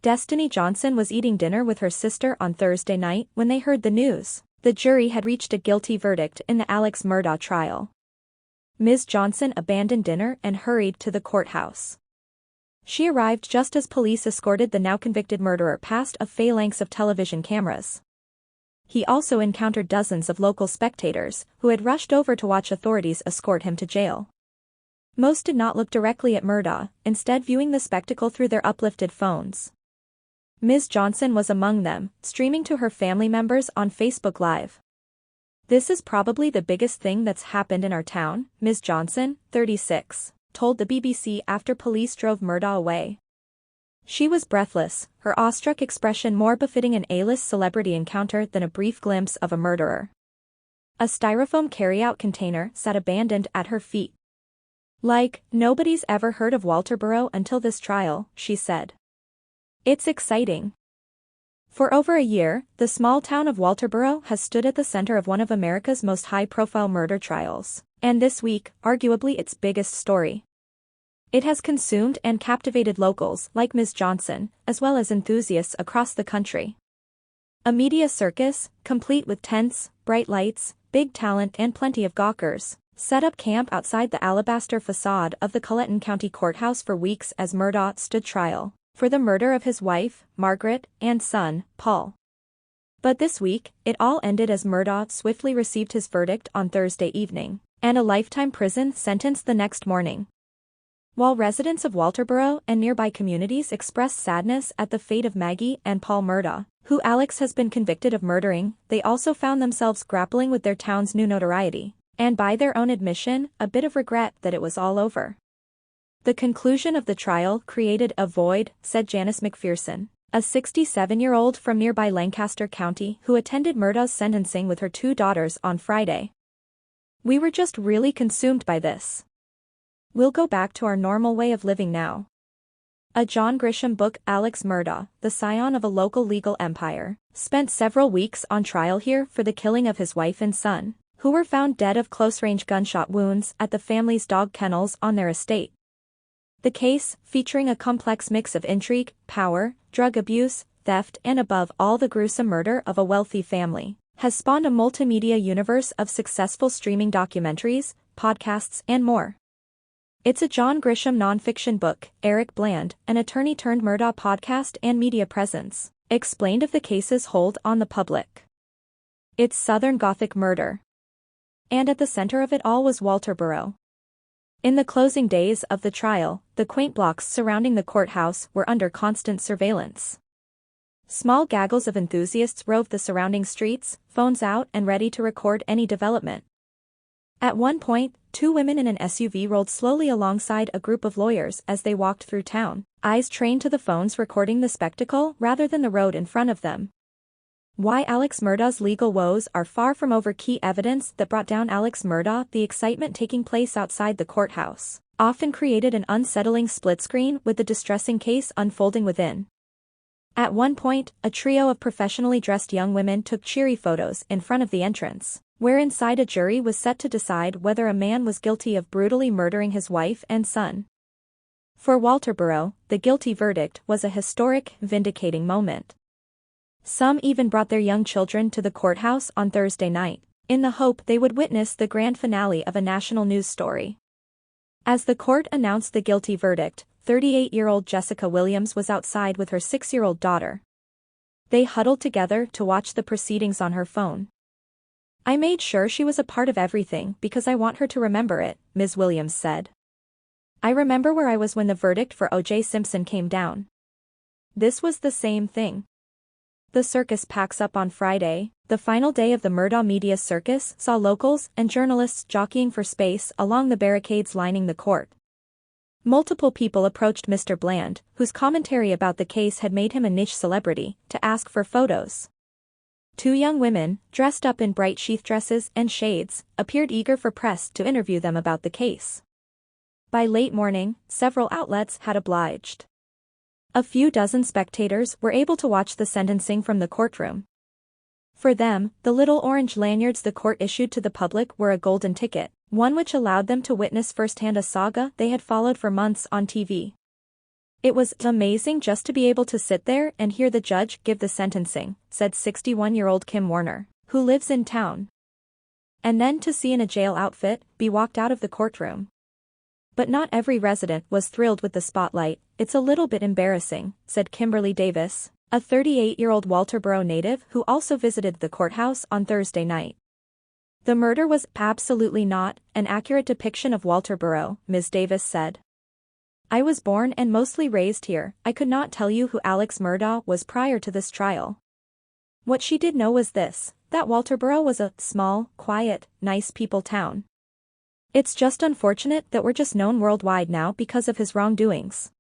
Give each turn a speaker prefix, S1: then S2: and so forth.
S1: Destiny Johnson was eating dinner with her sister on Thursday night when they heard the news. The jury had reached a guilty verdict in the Alex Murdaugh trial. Ms. Johnson abandoned dinner and hurried to the courthouse. She arrived just as police escorted the now-convicted murderer past a phalanx of television cameras. He also encountered dozens of local spectators, who had rushed over to watch authorities escort him to jail. Most did not look directly at Murdaugh, instead viewing the spectacle through their uplifted phones. Ms. Johnson was among them, streaming to her family members on Facebook Live. "This is probably the biggest thing that's happened in our town," Ms. Johnson, 36, told the BBC after police drove Murdaugh away. She was breathless, her awestruck expression more befitting an A-list celebrity encounter than a brief glimpse of a murderer. A styrofoam carryout container sat abandoned at her feet. "Like, nobody's ever heard of Walterboro until this trial," she said. "It's exciting." For over a year, the small town of Walterboro has stood at the center of one of America's most high-profile murder trials, and this week, arguably its biggest story. It has consumed and captivated locals like Ms. Johnson, as well as enthusiasts across the country. A media circus, complete with tents, bright lights, big talent and plenty of gawkers, set up camp outside the alabaster facade of the Colleton County Courthouse for weeks as Murdaugh stood trial for the murder of his wife, Margaret, and son, Paul. But this week, it all ended as Murdaugh swiftly received his verdict on Thursday evening, and a lifetime prison sentence the next morning. While residents of Walterboro and nearby communities expressed sadness at the fate of Maggie and Paul Murdaugh, who Alex has been convicted of murdering, they also found themselves grappling with their town's new notoriety, and by their own admission, a bit of regret that it was all over. "The conclusion of the trial created a void," said Janice McPherson, a 67-year-old from nearby Lancaster County who attended Murdaugh's sentencing with her two daughters on Friday. "We were just really consumed by this. We'll go back to our normal way of living now." A John Grisham book. Alex Murdaugh, the scion of a local legal empire, spent several weeks on trial here for the killing of his wife and son, who were found dead of close-range gunshot wounds at the family's dog kennels on their estate. The case, featuring a complex mix of intrigue, power, drug abuse, theft and above all the gruesome murder of a wealthy family, has spawned a multimedia universe of successful streaming documentaries, podcasts and more. It's a John Grisham nonfiction book. Eric Bland, an attorney-turned-Murdaugh podcast and media presence, explained of the case's hold on the public. "It's Southern Gothic murder. And at the center of it all was Walterboro." In the closing days of the trial, the quaint blocks surrounding the courthouse were under constant surveillance. Small gaggles of enthusiasts roved the surrounding streets, phones out and ready to record any development. At one point, two women in an SUV rolled slowly alongside a group of lawyers as they walked through town, eyes trained to the phones recording the spectacle rather than the road in front of them. Why Alex Murdaugh's legal woes are far from over. Key evidence that brought down Alex Murdaugh. The excitement taking place outside the courthouse often created an unsettling split screen with the distressing case unfolding within. At one point, a trio of professionally dressed young women took cheery photos in front of the entrance, where inside a jury was set to decide whether a man was guilty of brutally murdering his wife and son. For Walterboro, the guilty verdict was a historic, vindicating moment. Some even brought their young children to the courthouse on Thursday night, in the hope they would witness the grand finale of a national news story. As the court announced the guilty verdict, 38-year-old Jessica Williams was outside with her 6-year-old daughter. They huddled together to watch the proceedings on her phone. "I made sure she was a part of everything because I want her to remember it," Ms. Williams said. "I remember where I was when the verdict for O.J. Simpson came down. This was the same thing." The circus packs up on Friday. The final day of the Murdaugh media circus saw locals and journalists jockeying for space along the barricades lining the court. Multiple people approached Mr. Bland, whose commentary about the case had made him a niche celebrity, to ask for photos. Two young women, dressed up in bright sheath dresses and shades, appeared eager for press to interview them about the case. By late morning, several outlets had obliged. A few dozen spectators were able to watch the sentencing from the courtroom. For them, the little orange lanyards the court issued to the public were a golden ticket, one which allowed them to witness firsthand a saga they had followed for months on TV. It was amazing just to be able to sit there and hear the judge give the sentencing, said 61-year-old Kim Warner, who lives in town. And then to see in a jail outfit, be walked out of the courtroom. But not every resident was thrilled with the spotlight. It's a little bit embarrassing, said Kimberly Davis, a 38-year-old Walterboro native who also visited the courthouse on Thursday night. The murder was absolutely not an accurate depiction of Walterboro, Ms. Davis said. I was born and mostly raised here. I could not tell you who Alex Murdaugh was prior to this trial. What she did know was this, that Walterboro was a small, quiet, nice people town. It's just unfortunate that we're just known worldwide now because of his wrongdoings.